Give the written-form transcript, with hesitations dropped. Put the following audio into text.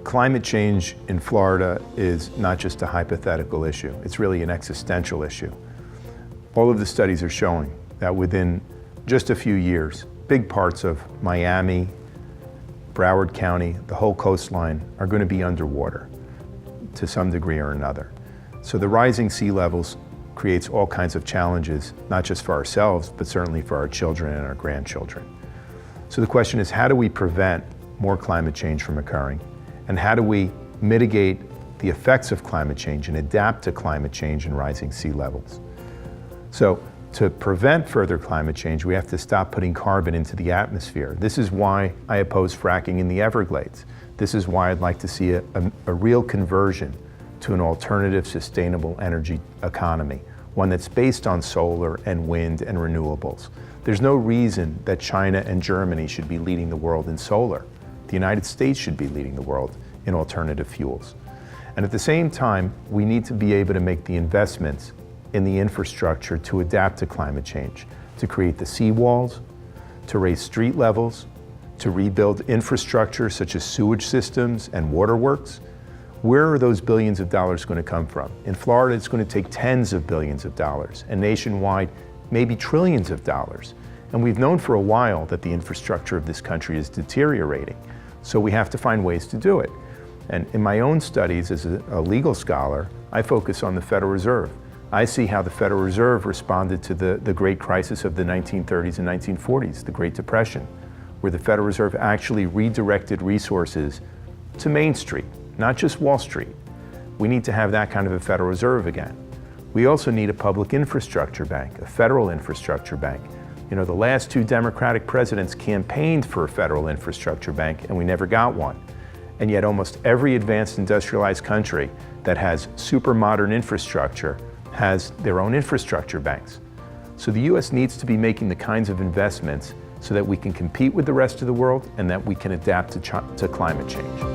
Climate change in Florida is not just a hypothetical issue, it's really an existential issue. All of the studies are showing that within just a few years, big parts of Miami, Broward County, the whole coastline are going to be underwater to some degree or another. So the rising sea levels creates all kinds of challenges, not just for ourselves, but certainly for our children and our grandchildren. So the question is, how do we prevent more climate change from occurring? And how do we mitigate the effects of climate change and adapt to climate change and rising sea levels? So to prevent further climate change, we have to stop putting carbon into the atmosphere. This is why I oppose fracking in the Everglades. This is why I'd like to see a real conversion to an alternative sustainable energy economy, one that's based on solar and wind and renewables. There's no reason that China and Germany should be leading the world in solar. The United States should be leading the world in alternative fuels. And at the same time, we need to be able to make the investments in the infrastructure to adapt to climate change, to create the seawalls, to raise street levels, to rebuild infrastructure such as sewage systems and waterworks. Where are those billions of dollars going to come from? In Florida, it's going to take tens of billions of dollars, and nationwide, maybe trillions of dollars. And we've known for a while that the infrastructure of this country is deteriorating. So we have to find ways to do it. And in my own studies as a legal scholar, I focus on the Federal Reserve. I see how the Federal Reserve responded to the great crisis of the 1930s and 1940s, the Great Depression, where the Federal Reserve actually redirected resources to Main Street, not just Wall Street. We need to have that kind of a Federal Reserve again. We also need a public infrastructure bank, a federal infrastructure bank. You know, the last two Democratic presidents campaigned for a federal infrastructure bank, and we never got one. And yet almost every advanced industrialized country that has super modern infrastructure has their own infrastructure banks. So the US needs to be making the kinds of investments so that we can compete with the rest of the world and that we can adapt to climate change.